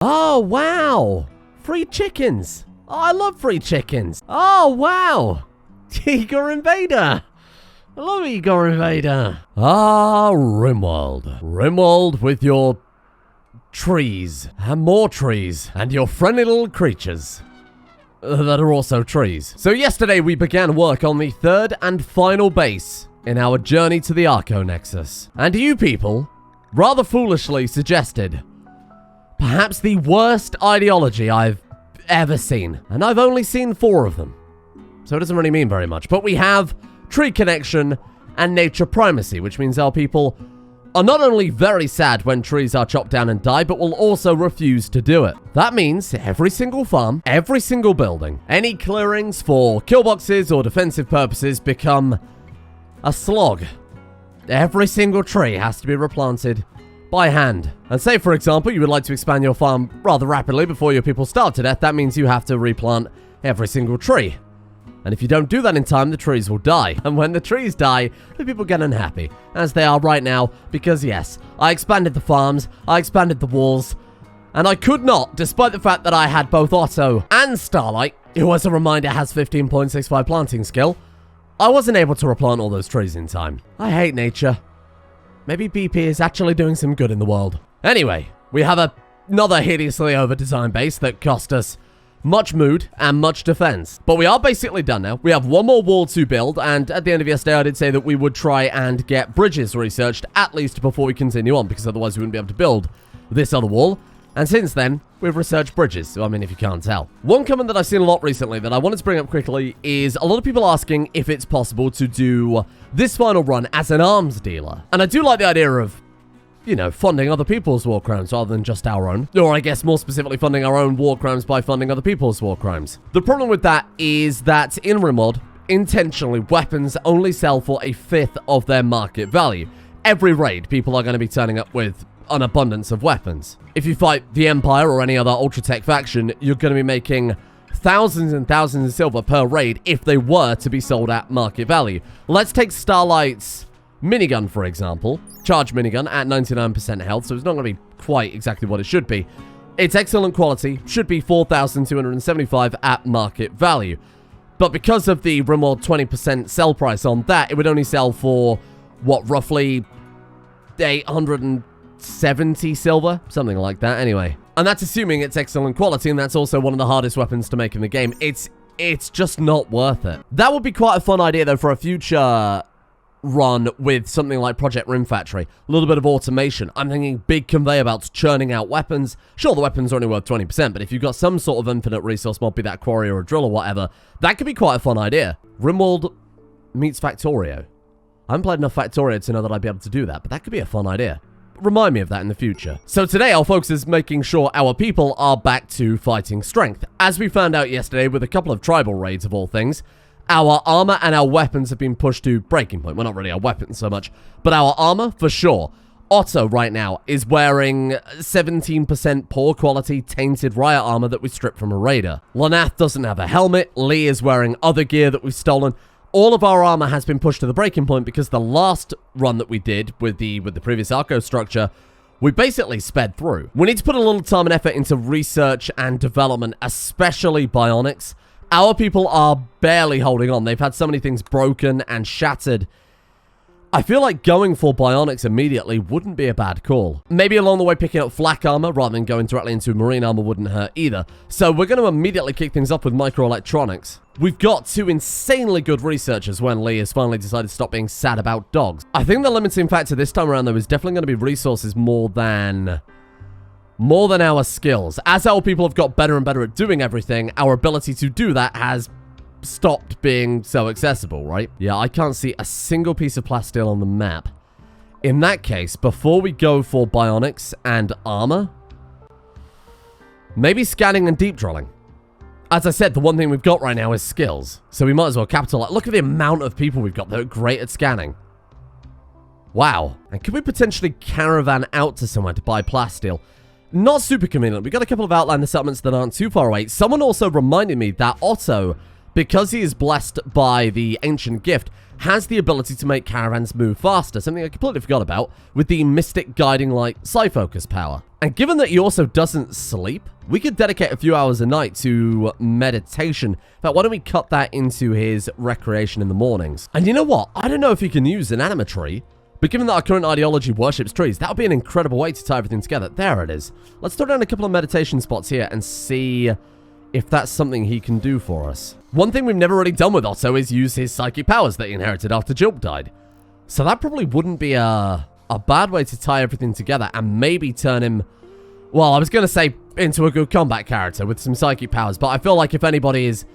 Oh, wow. Free chickens. Oh, I love free chickens. Oh, wow. Igor Invader. I love Igor Invader. Ah, Rimworld. Rimworld with your trees and more trees and your friendly little creatures that are also trees. So yesterday we began work on the third and final base in our journey to the Archonexus. And you people rather foolishly suggested perhaps the worst ideology I've ever seen. And I've only seen 4 of them. So it doesn't really mean very much. But we have tree connection and nature primacy, which means our people are not only very sad when trees are chopped down and die, but will also refuse to do it. That means every single farm, every single building, any clearings for kill boxes or defensive purposes become a slog. Every single tree has to be replanted by hand. And say, for example, you would like to expand your farm rather rapidly before your people starve to death, that means you have to replant every single tree. And if you don't do that in time, the trees will die. And when the trees die, the people get unhappy, as they are right now, because yes, I expanded the farms, I expanded the walls, and I could not, despite the fact that I had both Otto and Starlight, who as a reminder has 15.65 planting skill, I wasn't able to replant all those trees in time. I hate nature. Maybe BP is actually doing some good in the world. Anyway, we have another hideously over-designed base that cost us much mood and much defense. But we are basically done now. We have one more wall to build, and at the end of yesterday I did say that we would try and get bridges researched at least before we continue on, because otherwise we wouldn't be able to build this other wall. And since then, we've researched bridges, so I mean, if you can't tell. One comment that I've seen a lot recently that I wanted to bring up quickly is a lot of people asking if it's possible to do this final run as an arms dealer. And I do like the idea of, you know, funding other people's war crimes rather than just our own. Or I guess more specifically funding our own war crimes by funding other people's war crimes. The problem with that is that in Rimworld, intentionally, weapons only sell for 1/5 of their market value. Every raid, people are going to be turning up with an abundance of weapons. If you fight the Empire or any other ultra-tech faction, you're going to be making thousands and thousands of silver per raid if they were to be sold at market value. Let's take Starlight's minigun, for example. Charge minigun at 99% health, so it's not going to be quite exactly what it should be. It's excellent quality, should be 4,275 at market value. But because of the Rimworld 20% sell price on that, it would only sell for, what, roughly 870 silver? Something like that, anyway. And that's assuming it's excellent quality, and that's also one of the hardest weapons to make in the game. It's just not worth it. That would be quite a fun idea, though, for a future run with something like Project Rim Factory. A little bit of automation. I'm thinking big conveyor belts churning out weapons. Sure, the weapons are only worth 20%, but if you've got some sort of infinite resource mod, be that quarry or a drill or whatever, that could be quite a fun idea. Rimworld meets Factorio. I haven't played enough Factorio to know that I'd be able to do that, but that could be a fun idea. Remind me of that in the future. So today our focus is making sure our people are back to fighting strength. As we found out yesterday with a couple of tribal raids of all things, our armor and our weapons have been pushed to breaking point. Well, not really our weapons so much, but our armor, for sure. Otto, right now, is wearing 17% poor quality tainted riot armor that we stripped from a raider. Lanath doesn't have a helmet. Lee is wearing other gear that we've stolen. All of our armor has been pushed to the breaking point because the last run that we did with the previous Arco structure, we basically sped through. We need to put a little time and effort into research and development, especially bionics. Our people are barely holding on. They've had so many things broken and shattered. I feel like going for bionics immediately wouldn't be a bad call. Maybe along the way picking up flak armor rather than going directly into marine armor wouldn't hurt either. So we're going to immediately kick things up with microelectronics. We've got 2 insanely good researchers when Lee has finally decided to stop being sad about dogs. I think the limiting factor this time around though is definitely going to be resources more than our skills. As our people have got better and better at doing everything, our ability to do that has stopped being so accessible, right? Yeah, I can't see a single piece of plasteel on the map. In that case, before we go for bionics and armor, maybe scanning and deep drilling. As I said, the one thing we've got right now is skills, so we might as well capitalize. Look at the amount of people we've got that are great at scanning. Wow. And could we potentially caravan out to somewhere to buy plasteel? Not super convenient. We've got a couple of outlander settlements that aren't too far away. Someone also reminded me that Otto, because he is blessed by the ancient gift, has the ability to make caravans move faster, something I completely forgot about, with the Mystic Guiding Light Psi-Focus power. And given that he also doesn't sleep, we could dedicate a few hours a night to meditation. In fact, why don't we cut that into his recreation in the mornings? And you know what? I don't know if he can use an anima tree, but given that our current ideology worships trees, that would be an incredible way to tie everything together. There it is. Let's throw down a couple of meditation spots here and see if that's something he can do for us. One thing we've never really done with Otto is use his psychic powers that he inherited after Jilp died. So that probably wouldn't be a bad way to tie everything together and maybe turn him, well, I was going to say into a good combat character with some psychic powers, but I feel like if anybody has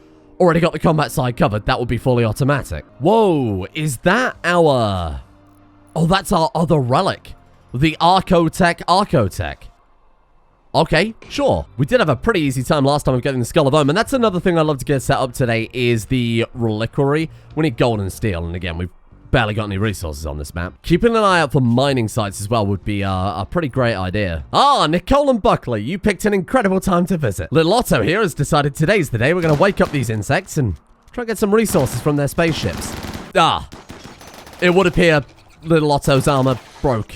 already got the combat side covered, that would be fully automatic. Whoa, is that our... Oh, that's our other relic. The Archotech. Okay, sure. We did have a pretty easy time last time of getting the Skull of Ohm, and that's another thing I'd love to get set up today is the reliquary. We need gold and steel, and again, we've barely got any resources on this map. Keeping an eye out for mining sites as well would be a pretty great idea. Ah, Nicole and Buckley, you picked an incredible time to visit. Little Otto here has decided today's the day we're going to wake up these insects and try and get some resources from their spaceships. Ah, it would appear little Otto's armor broke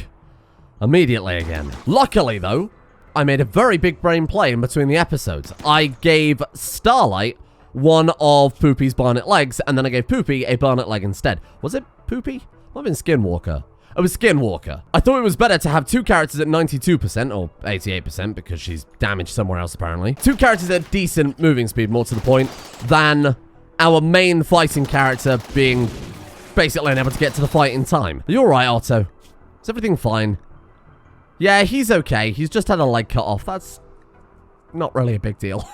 immediately again. Luckily, though, I made a very big brain play in between the episodes. I gave Starlight one of Poopy's Barnet legs, and then I gave Poopy a Barnet leg instead. Was it Poopy? Might have been Skinwalker. It was Skinwalker. I thought it was better to have two characters at 92%, or 88%, because she's damaged somewhere else, apparently. Two characters at decent moving speed, more to the point, than our main fighting character being basically unable to get to the fight in time. Are you alright, Otto? Is everything fine? Yeah, he's okay. He's just had a leg cut off. That's not really a big deal.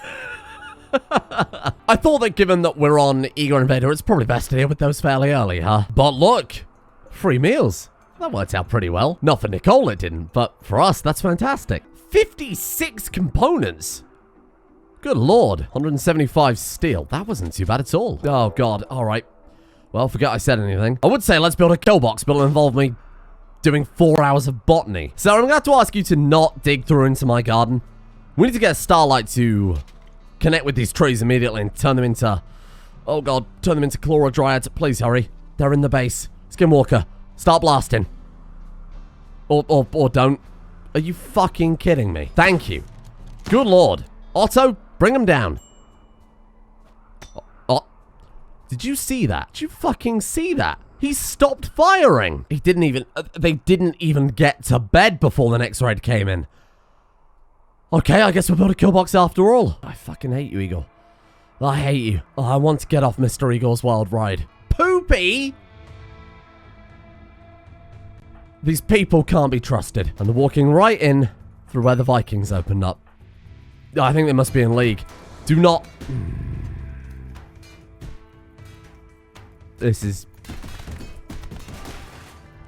I thought that given that we're on Igor Invader, it's probably best to deal with those fairly early, huh? But look, free meals. That worked out pretty well. Not for Nicole, it didn't, but for us, that's fantastic. 56 components. Good lord. 175 steel. That wasn't too bad at all. Oh, God. All right. Well, forget I said anything. I would say let's build a kill box, but it'll involve me doing 4 hours of botany. So I'm going to have to ask you to not dig through into my garden. We need to get Starlight to connect with these trees immediately and turn them into... Oh, God. Turn them into Chlorodryads. Please hurry. They're in the base. Skinwalker, start blasting. Or don't. Are you fucking kidding me? Thank you. Good lord. Otto, bring them down. Oh. Did you see that? Did you fucking see that? He stopped firing. He didn't even... they didn't even get to bed before the next raid came in. Okay, I guess we'll build a kill box after all. I fucking hate you, Eagle. I hate you. Oh, I want to get off Mr. Eagle's wild ride. Poopy! These people can't be trusted. And they're walking right in through where the Vikings opened up. I think they must be in league. Do not... This is...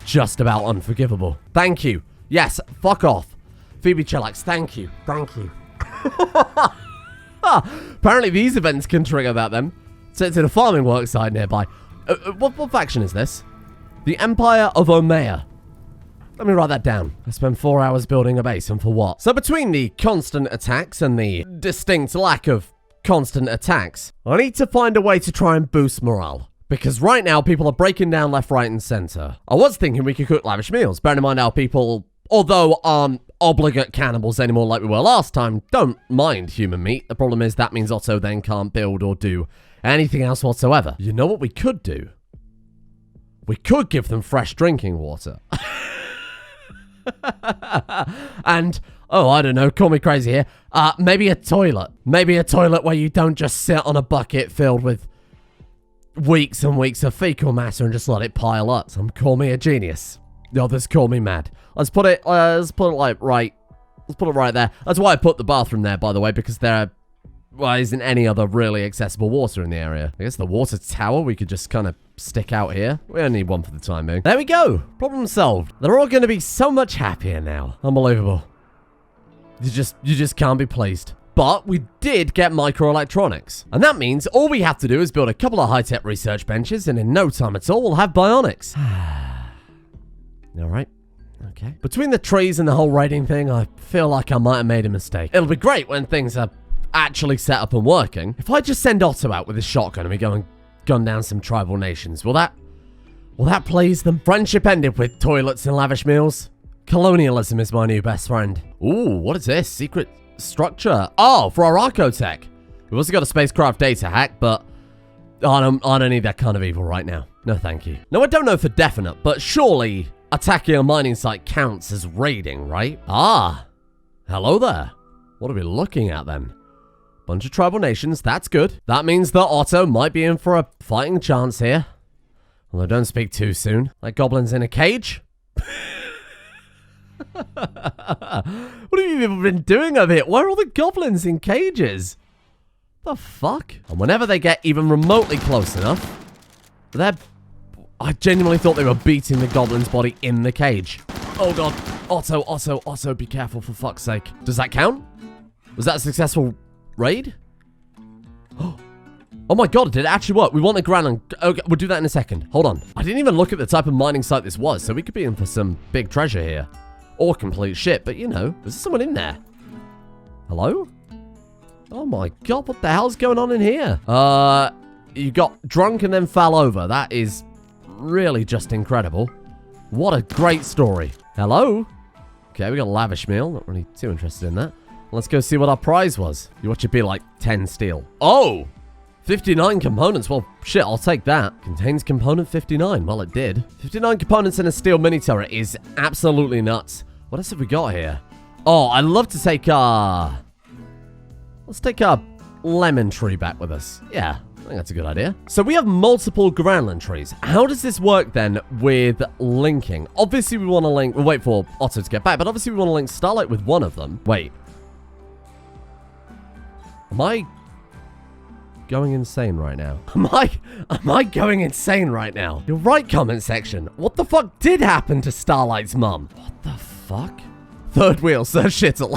just about unforgivable. Thank you. Yes, fuck off. Phoebe Chillax, thank you. Thank you. Apparently these events can trigger that then. So it's in a farming work site nearby. What faction is this? The Empire of Omea. Let me write that down. I spent 4 hours building a base, and for what? So between the constant attacks and the distinct lack of constant attacks, I need to find a way to try and boost morale. Because right now, people are breaking down left, right, and center. I was thinking we could cook lavish meals. Bearing in mind our people, although aren't obligate cannibals anymore like we were last time, don't mind human meat. The problem is that means Otto then can't build or do anything else whatsoever. You know what we could do? We could give them fresh drinking water. And, oh, I don't know, call me crazy here. Maybe a toilet. Maybe a toilet where you don't just sit on a bucket filled with weeks and weeks of fecal matter and just let it pile up. Some call me a genius. The others call me mad. Let's put it like right. Let's put it right there. That's why I put the bathroom there, by the way, because there isn't any other really accessible water in the area. I guess the water tower we could just kind of stick out here. We only need one for the time being. There we go. Problem solved. They're all going to be so much happier now. Unbelievable. You just can't be pleased. But we did get microelectronics. And that means all we have to do is build a couple of high-tech research benches, and in no time at all, we'll have bionics. Alright. Okay. Between the trees and the whole raiding thing, I feel like I might have made a mistake. It'll be great when things are actually set up and working. If I just send Otto out with his shotgun and we go and gun down some tribal nations, will that Will that please them? Friendship ended with toilets and lavish meals. Colonialism is my new best friend. Ooh, what is this? Secret structure. Oh, for our Archotech. We've also got a spacecraft data hack, but I don't need that kind of evil right now. No, thank you. No, I don't know for definite, but surely attacking a mining site counts as raiding, right? Ah, hello there. What are we looking at then? Bunch of tribal nations, that's good. That means that Otto might be in for a fighting chance here. Although don't speak too soon. Like goblins in a cage? What have you even been doing over here? Why are all the goblins in cages? The fuck? And whenever they get even remotely close enough, I genuinely thought they were beating the goblin's body in the cage. Oh god. Otto, be careful for fuck's sake. Does that count? Was that a successful raid? Oh my god, did it actually work? We want the granite. Okay, we'll do that in a second. Hold on. I didn't even look at the type of mining site this was, so we could be in for some big treasure here. Or complete shit, but you know, there's someone in there. Hello? Oh my god, what the hell's going on in here? You got drunk and then fell over. That is really just incredible. What a great story. Hello? Okay, we got a lavish meal. Not really too interested in that. Let's go see what our prize was. You watch it be like 10 steel. Oh! 59 components. Well, shit, I'll take that. Contains component 59. Well, it did. 59 components in a steel mini turret is absolutely nuts. What else have we got here? Oh, I'd love to take our... Let's take our lemon tree back with us. Yeah, I think that's a good idea. So we have multiple Granland trees. How does this work then with linking? Obviously, we want to link... We'll wait for Otto to get back, but obviously we want to link Starlight with one of them. Wait. Am I going insane right now? Am I going insane right now? You're right, comment section. What the fuck did happen to Starlight's mum? What the fuck? Third wheel, Sir Shittle.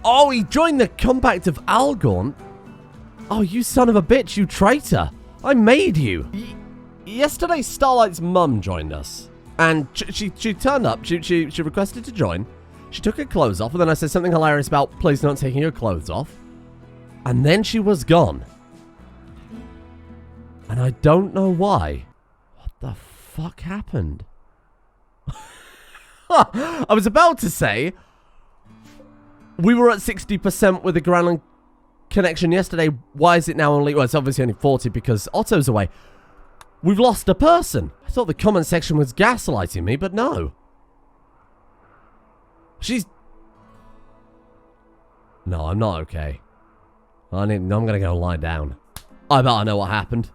Oh, he joined the compact of Algorn. Oh, you son of a bitch, you traitor. I made you. Yesterday, Starlight's mum joined us. And she turned up. She requested to join. She took her clothes off, and then I said something hilarious about, please not taking your clothes off. And then she was gone. And I don't know why. What the fuck happened? I was about to say, we were at 60% with the Granland connection yesterday. Why is it now only... Well, it's obviously only 40 because Otto's away. We've lost a person. I thought the comment section was gaslighting me, but no. She's... No, I'm not okay. I'm gonna go lie down. I bet I know what happened.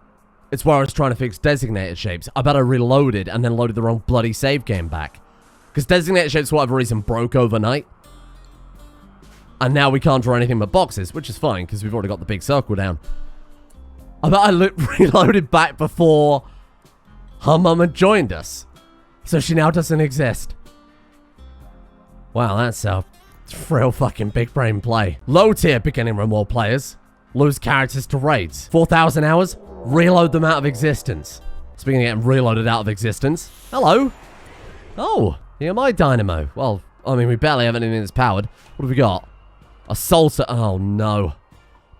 It's where I was trying to fix designated shapes. I bet I reloaded and then loaded the wrong bloody save game back. Because designated shapes, for whatever reason, broke overnight. And now we can't draw anything but boxes, which is fine, because we've already got the big circle down. I bet I reloaded back before her mum had joined us. So she now doesn't exist. Wow, that's a real fucking big brain play. Low tier beginning Rimworld players lose characters to raids. 4,000 hours, reload them out of existence. Speaking of getting reloaded out of existence. Hello. Oh, yeah, my dynamo. Well, I mean, we barely have anything that's powered. What have we got? Assaulter. Oh, no.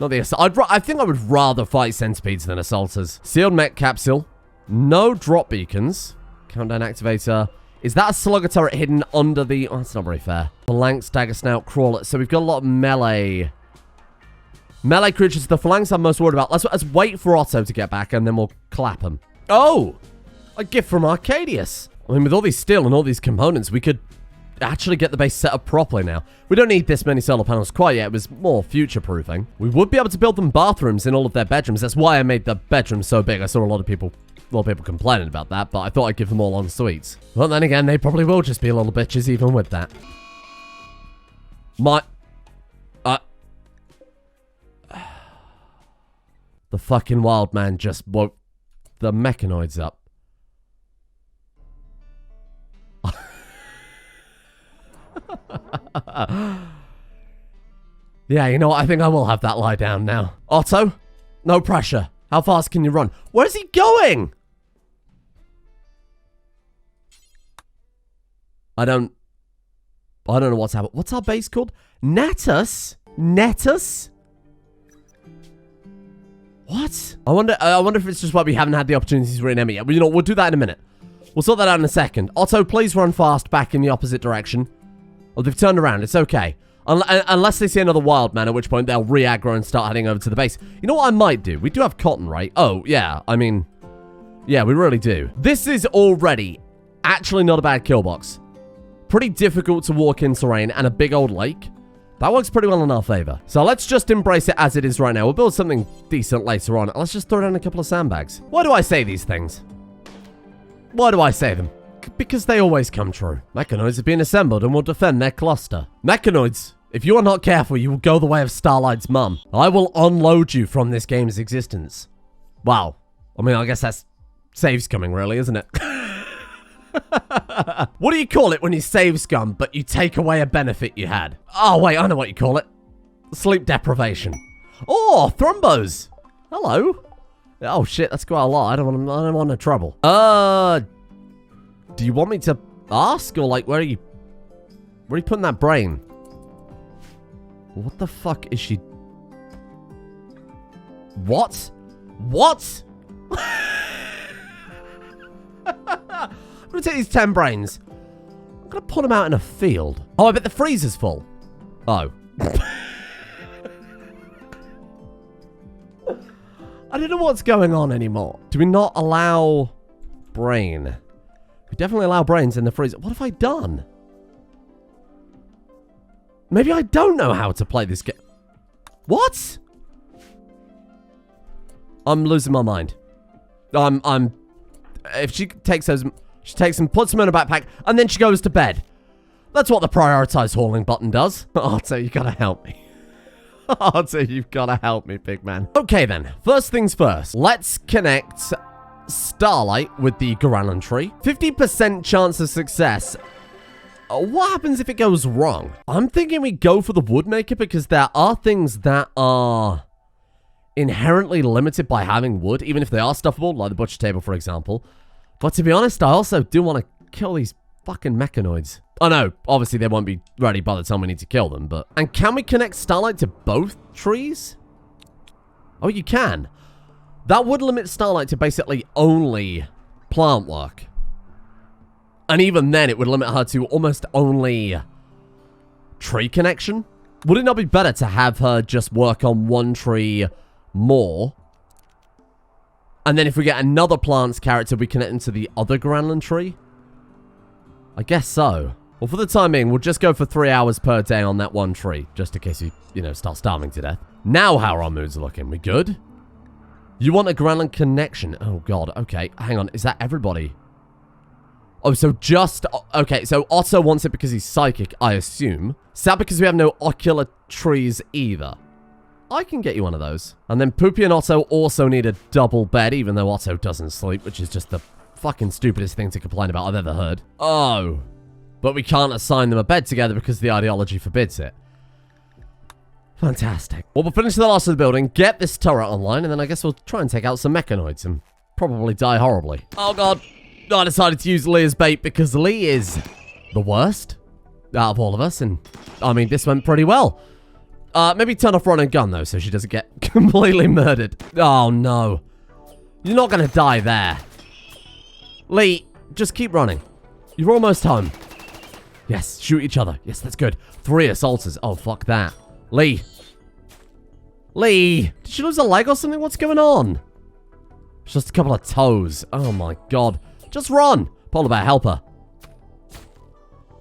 Not the assault. I think I would rather fight centipedes than assaulters. Sealed mech capsule. No drop beacons. Countdown activator. Is that a slugger turret hidden under the... Oh, that's not very fair. Phalanx, dagger snout, crawler. So we've got a lot of melee. Melee creatures. The phalanx I'm most worried about. Let's wait for Otto to get back and then we'll clap him. Oh! A gift from Arcadius. I mean, with all these steel and all these components, we could actually get the base set up properly now. We don't need this many solar panels quite yet. It was more future-proofing. We would be able to build them bathrooms in all of their bedrooms. That's why I made the bedrooms so big. I saw a lot of people complaining about that, but I thought I'd give them all en suites. Well, then again, they probably will just be little bitches even with that. The fucking wild man just woke the mechanoids up. Yeah, you know what? I think I will have that lie down now. Otto, no pressure. How fast can you run? Where's he going? I don't know what's happened. What's our base called? Natus? Netus? What? I wonder if it's just why we haven't had the opportunity to rename it yet. Well, you know, we'll do that in a minute. We'll sort that out in a second. Otto, please run fast back in the opposite direction. Oh, they've turned around. It's okay. Unless they see another wild man, at which point they'll re-aggro and start heading over to the base. You know what I might do? We do have cotton, right? Oh, yeah. I mean, yeah, we really do. This is already actually not a bad kill box. Pretty difficult to walk in terrain and a big old lake. That works pretty well in our favor. So let's just embrace it as it is right now. We'll build something decent later on. Let's just throw down a couple of sandbags. Why do I say these things? Why do I say them? Because they always come true. Mechanoids have been assembled and will defend their cluster. Mechanoids, if you are not careful, you will go the way of Starlight's mum. I will unload you from this game's existence. Wow. I mean, I guess that's save scumming, really, isn't it? What do you call it when you save scum, but you take away a benefit you had? Oh, wait, I know what you call it. Sleep deprivation. Oh, thrombos. Hello. Oh, shit, that's quite a lot. I don't want no trouble. Do you want me to ask, or like, where are you putting that brain? What the fuck is she? What? What? I'm gonna take these 10 brains. I'm gonna put them out in a field. Oh, I bet the freezer's full. Oh. I don't know what's going on anymore. Do we not allow brain? We definitely allow brains in the freezer. What have I done? Maybe I don't know how to play this game. What? I'm losing my mind. If she takes those, she takes them, puts them in a backpack, and then she goes to bed. That's what the prioritize hauling button does. Otto, you gotta help me. Otto, you've gotta help me, big man. Okay then, first things first. Let's connect Starlight with the Garanlan tree. 50% chance of success. What happens if it goes wrong? I'm thinking we go for the woodmaker because there are things that are inherently limited by having wood, even if they are stuffable, like the butcher table, for example. But to be honest, I also do want to kill these fucking mechanoids. I know, obviously they won't be ready by the time we need to kill them, but... And can we connect Starlight to both trees? Oh, you can. That would limit Starlight to basically only plant work. And even then, it would limit her to almost only tree connection. Would it not be better to have her just work on one tree more? And then if we get another plants character, we connect them to the other Garanlan tree? I guess so. Well, for the time being, we'll just go for 3 hours per day on that one tree, just in case you know, start starving to death. Now how are our moods looking? We good? You want a Garanlan connection? Oh, God. Okay, hang on. Is that everybody? Oh, so just... Okay, so Otto wants it because he's psychic, I assume. Sad because we have no ocular trees either. I can get you one of those. And then Poopy and Otto also need a double bed, even though Otto doesn't sleep, which is just the fucking stupidest thing to complain about I've ever heard. Oh. But we can't assign them a bed together because the ideology forbids it. Fantastic. Well, we'll finish the last of the building, get this turret online, and then I guess we'll try and take out some mechanoids and probably die horribly. Oh, God. I decided to use Lee as bait because Lee is the worst out of all of us, and I mean, this went pretty well. Maybe turn off run and gun, though, so she doesn't get completely murdered. Oh, no. You're not going to die there. Lee, just keep running. You're almost home. Yes, shoot each other. Yes, that's good. 3 assaulters. Oh, fuck that. Lee. Lee. Did she lose a leg or something? What's going on? It's just a couple of toes. Oh, my God. Just run. Polar bear, help her.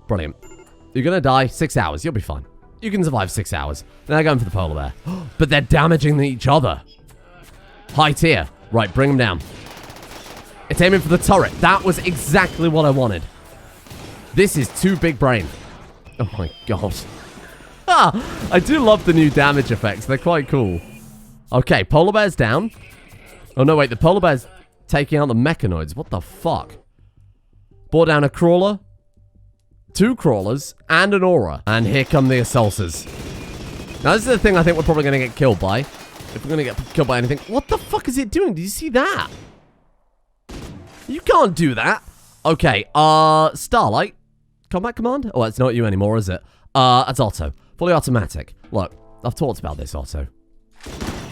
Brilliant. You're going to die. 6 hours. You'll be fine. You can survive 6 hours. They're going for the polar bear. But they're damaging each other. High tier. Right, bring them down. It's aiming for the turret. That was exactly what I wanted. This is too big brain. Oh my God. Ah, I do love the new damage effects. They're quite cool. Okay, polar bear's down. Oh no, wait. The polar bear's taking out the mechanoids. What the fuck? Brought down a crawler. 2 crawlers and an aura. And here come the assaulters. Now, this is the thing I think we're probably going to get killed by. If we're going to get killed by anything. What the fuck is it doing? Did you see that? You can't do that. Okay, Starlight. Combat command? Oh, it's not you anymore, is it? That's Otto. Fully automatic. Look, I've talked about this, Otto.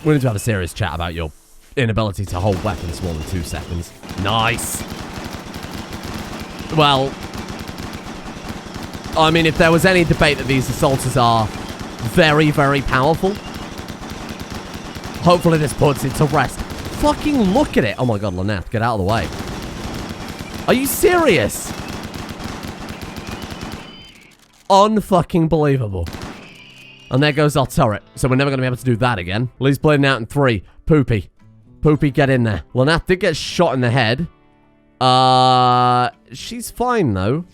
We need to have a serious chat about your inability to hold weapons more than 2 seconds. Nice. Well, I mean, if there was any debate that these assaulters are very, very powerful, hopefully this puts it to rest. Fucking look at it. Oh my god, Lynette, get out of the way. Are you serious? Unfucking believable. And there goes our turret. So we're never going to be able to do that again. Lee's bleeding out in 3. Poopy. Poopy, get in there. Lynette did get shot in the head. She's fine, though.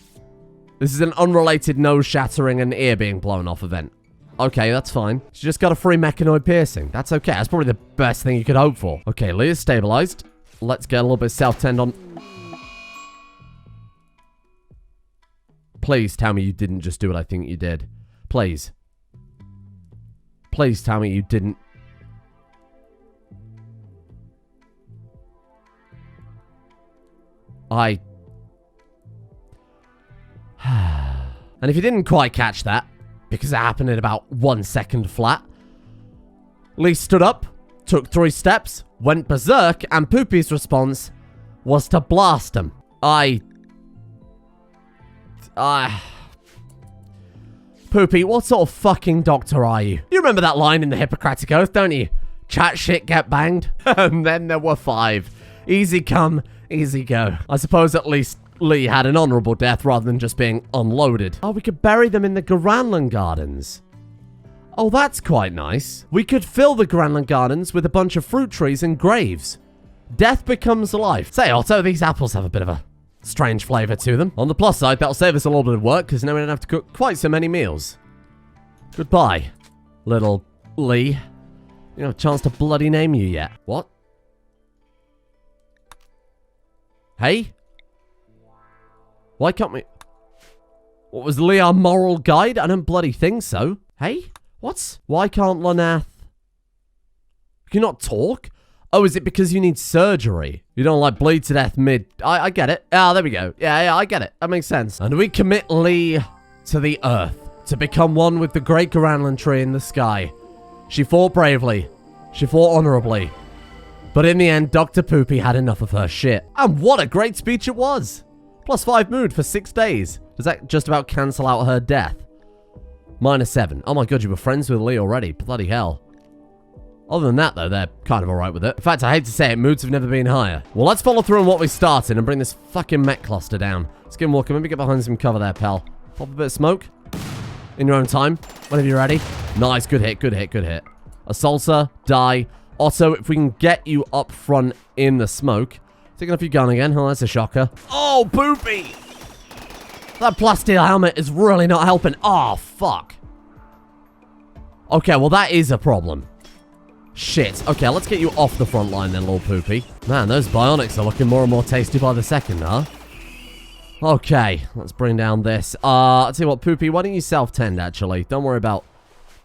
This is an unrelated nose shattering and ear being blown off event. Okay, that's fine. She just got a free mechanoid piercing. That's okay. That's probably the best thing you could hope for. Okay, Lee is stabilized. Let's get a little bit of self-tend on. Please tell me you didn't just do what I think you did. Please. Please tell me you didn't. And if you didn't quite catch that, because it happened in about 1 second flat, Lee stood up, took 3 steps, went berserk, and Poopy's response was to blast him. Poopy, what sort of fucking doctor are you? You remember that line in the Hippocratic Oath, don't you? Chat shit, get banged. And then there were 5. Easy come, easy go. I suppose at least Lee had an honorable death rather than just being unloaded. Oh, we could bury them in the Granland Gardens. Oh, that's quite nice. We could fill the Granland Gardens with a bunch of fruit trees and graves. Death becomes life. Say, Otto, these apples have a bit of a strange flavor to them. On the plus side, that'll save us a little bit of work, because now we don't have to cook quite so many meals. Goodbye, little Lee. You don't have a chance to bloody name you yet. What? Hey? Why can't we... What, was Lee our moral guide? I don't bloody think so. Hey? What? Why can't Lanath... Can you not talk? Oh, is it because you need surgery? You don't, like, bleed to death mid... I get it. Ah, there we go. Yeah, I get it. That makes sense. And we commit Lee to the earth, to become one with the great Granland tree in the sky. She fought bravely. She fought honorably. But in the end, Dr. Poopy had enough of her shit. And what a great speech it was! +5 mood for 6 days. Does that just about cancel out her death? -7. Oh my god, you were friends with Lee already. Bloody hell. Other than that, though, they're kind of alright with it. In fact, I hate to say it, moods have never been higher. Well, let's follow through on what we started and bring this fucking mech cluster down. Skinwalker, maybe get behind some cover there, pal. Pop a bit of smoke. In your own time. Whenever you're ready. Nice, good hit, good hit, good hit. Assaulter, die. Otto, if we can get you up front in the smoke. Taking off your gun again. Oh, that's a shocker. Oh, Poopy! That plasteel helmet is really not helping. Oh, fuck. Okay, well, that is a problem. Shit. Okay, let's get you off the front line then, little Poopy. Man, those bionics are looking more and more tasty by the second, huh? Okay, let's bring down this. I'll tell you what, Poopy, why don't you self-tend, actually? Don't worry about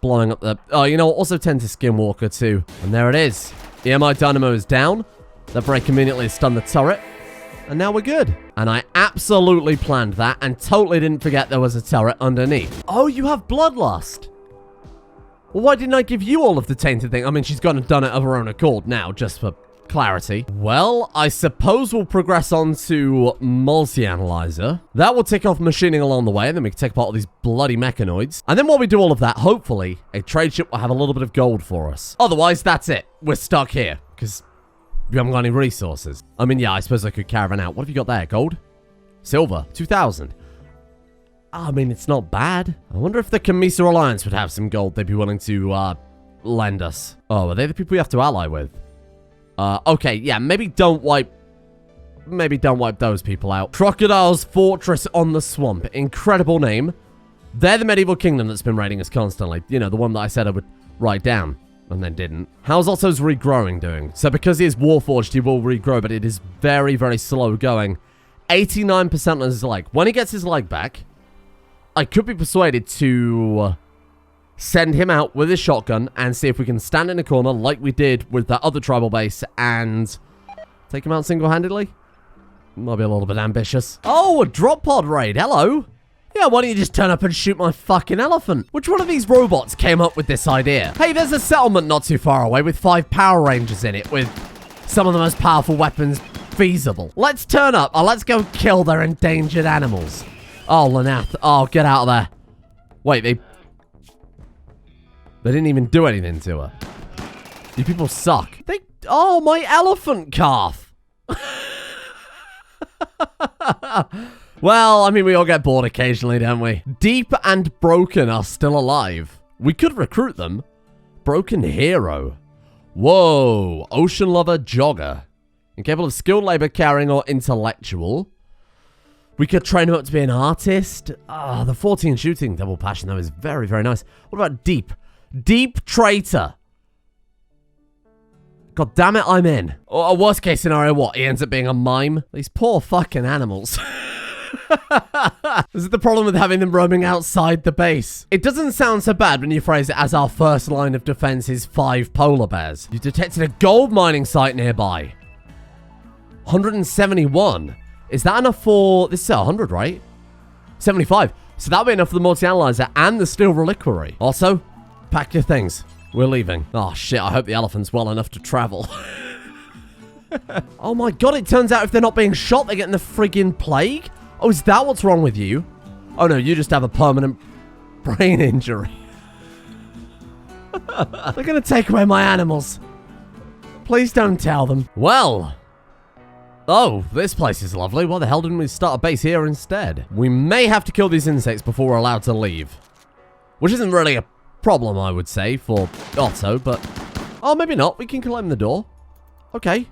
blowing up the... Oh, you know what? Also tend to Skinwalker, too. And there it is. EMI Dynamo is down. That very conveniently stunned the turret. And now we're good. And I absolutely planned that and totally didn't forget there was a turret underneath. Oh, you have Bloodlust. Well, why didn't I give you all of the tainted thing? I mean, she's gone and done it of her own accord now, just for clarity. Well, I suppose we'll progress on to multi-analyzer. That will tick off machining along the way, and then we can take apart all these bloody mechanoids. And then while we do all of that, hopefully, a trade ship will have a little bit of gold for us. Otherwise, that's it. We're stuck here, because we haven't got any resources. I mean, yeah, I suppose I could caravan out. What have you got there? Gold? Silver? 2,000. I mean, it's not bad. I wonder if the Kamisa Alliance would have some gold they'd be willing to, lend us. Oh, are they the people we have to ally with? Okay, yeah, maybe don't wipe those people out. Crocodile's Fortress on the Swamp. Incredible name. They're the medieval kingdom that's been raiding us constantly. You know, the one that I said I would write down. And then didn't. How's Otto's regrowing doing? So because he is Warforged, he will regrow, but it is very, very slow going. 89% on his leg. When he gets his leg back, I could be persuaded to send him out with his shotgun and see if we can stand in a corner like we did with that other tribal base and take him out single-handedly. Might be a little bit ambitious. Oh, a drop pod raid. Hello. Yeah, why don't you just turn up and shoot my fucking elephant? Which one of these robots came up with this idea? Hey, there's a settlement not too far away with 5 Power Rangers in it with some of the most powerful weapons feasible. Let's turn up. Let's go kill their endangered animals. Oh, Lanath. Oh, get out of there. Wait, they didn't even do anything to her. You people suck. Oh, my elephant calf. Well, I mean, we all get bored occasionally, don't we? Deep and Broken are still alive. We could recruit them. Broken Hero. Whoa. Ocean Lover Jogger. Incapable of skilled labor, carrying, or intellectual. We could train him up to be an artist. The 14 shooting double passion, though, is very, very nice. What about Deep? Deep Traitor. God damn it, I'm in. Or a worst case scenario, what? He ends up being a mime? These poor fucking animals. This is the problem with having them roaming outside the base. It doesn't sound so bad when you phrase it as our first line of defense is 5 polar bears. You detected a gold mining site nearby. 171. Is that enough for... This is 100, right? 75. So that'll be enough for the multi-analyzer and the steel reliquary. Also, pack your things. We're leaving. Oh, shit. I hope the elephant's well enough to travel. Oh, my God. It turns out if they're not being shot, they're getting the friggin' plague? Oh, is that what's wrong with you? Oh, no. You just have a permanent brain injury. They're going to take away my animals. Please don't tell them. Well... Oh, this place is lovely. Why the hell didn't we start a base here instead? We may have to kill these insects before we're allowed to leave. Which isn't really a problem, I would say, for Otto, but... Oh, maybe not. We can climb the door. Okay.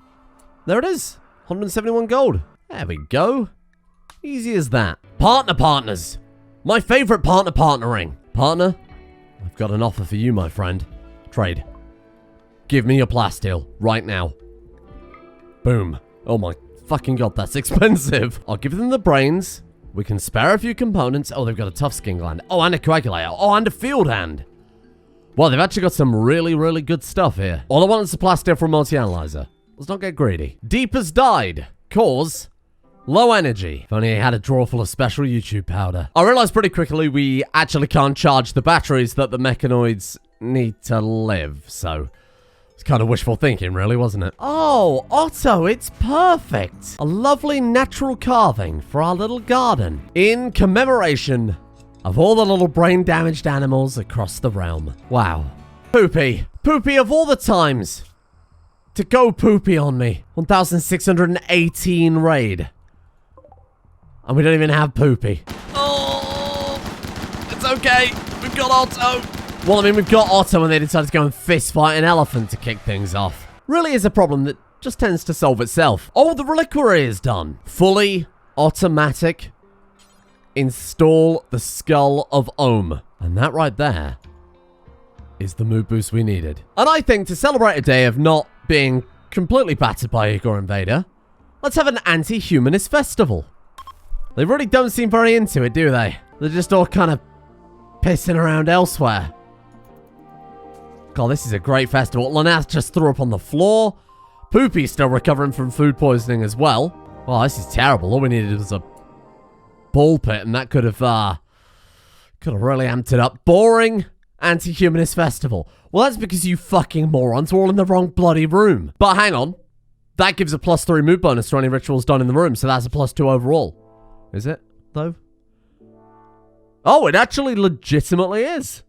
There it is. 171 gold. There we go. Easy as that. Partners. My favorite partnering. Partner, I've got an offer for you, my friend. Trade. Give me your plasteel right now. Boom. Oh my fucking God, that's expensive. I'll give them the brains. We can spare a few components. Oh, they've got a tough skin gland. Oh, and a coagulator. Oh, and a field hand. Well, they've actually got some really, really good stuff here. All I want is a plasteel for a multi-analyzer. Let's not get greedy. Deep has died. Cause... low energy. If only I had a drawer full of special YouTube powder. I realized pretty quickly we actually can't charge the batteries that the mechanoids need to live, so... It's kind of wishful thinking, really, wasn't it? Oh, Otto, it's perfect. A lovely natural carving for our little garden. In commemoration of all the little brain-damaged animals across the realm. Wow. Poopy. Poopy of all the times to go poopy on me. 1,618 raid. And we don't even have Poopy. Oh, it's okay. We've got Otto. Well, I mean, we've got Otto and they decided to go and fist fight an elephant to kick things off. Really is a problem that just tends to solve itself. Oh, the reliquary is done. Fully automatic. Install the Skull of Ohm. And that right there is the mood boost we needed. And I think to celebrate a day of not being completely battered by Igor Invader, let's have an anti-humanist festival. They really don't seem very into it, do they? They're just all kind of pissing around elsewhere. God, this is a great festival. Lanath just threw up on the floor. Poopy's still recovering from food poisoning as well. Oh, this is terrible. All we needed was a ball pit, and that could have really amped it up. Boring anti-humanist festival. Well, that's because you fucking morons were all in the wrong bloody room. But hang on. That gives a +3 mood bonus to any rituals done in the room, so that's a +2 overall. Is it, though? Oh, it actually legitimately is.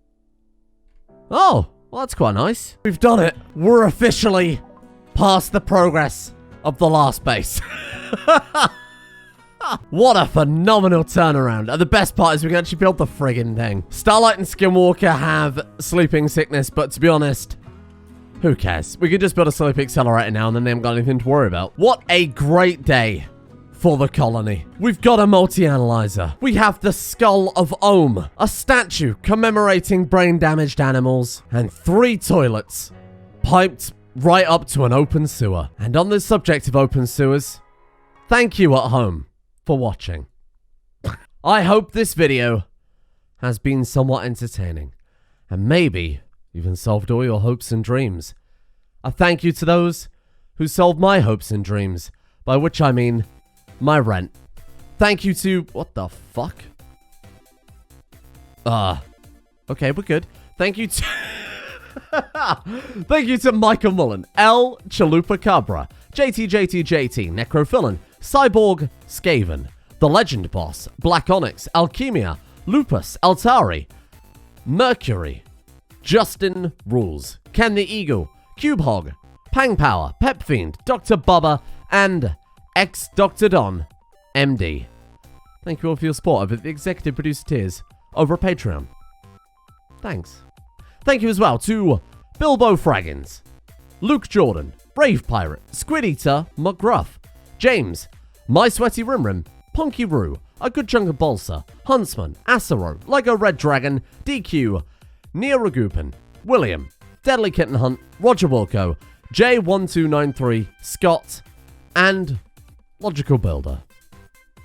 Oh, well, that's quite nice. We've done it. We're officially past the progress of the last base. What a phenomenal turnaround. And the best part is we can actually build the friggin' thing. Starlight and Skinwalker have sleeping sickness, but to be honest, who cares? We could just build a sleep accelerator now and then they haven't got anything to worry about. What a great day for the colony. We've got a multi-analyzer. We have the Skull of Ohm, a statue commemorating brain-damaged animals, and 3 toilets piped right up to an open sewer. And on the subject of open sewers, thank you at home for watching. I hope this video has been somewhat entertaining, and maybe even solved all your hopes and dreams. A thank you to those who solved my hopes and dreams, by which I mean my rent. Thank you to... What the fuck? Okay, we're good. Thank you to... Thank you to Michael Mullen, L. Chalupa Cabra, JT, Necrophilin, Cyborg, Skaven, The Legend Boss, Black Onyx, Alchemia, Lupus, Altari, Mercury, Justin Rules, Ken the Eagle, Cube Hog, Pang Power, Pep Fiend, Dr. Bubba, and X Dr. Don, MD. Thank you all for your support over the executive producer tiers over at Patreon. Thanks. Thank you as well to Bilbo Fraggins, Luke Jordan, Brave Pirate, Squid Eater, McGruff, James, My Sweaty Rimrim, Punky Roo, A Good Chunk of Balsa, Huntsman, Acero, Lego Red Dragon, DQ, Nia Ragupin, William, Deadly Kitten Hunt, Roger Wilco, J1293, Scott, and Logical Builder.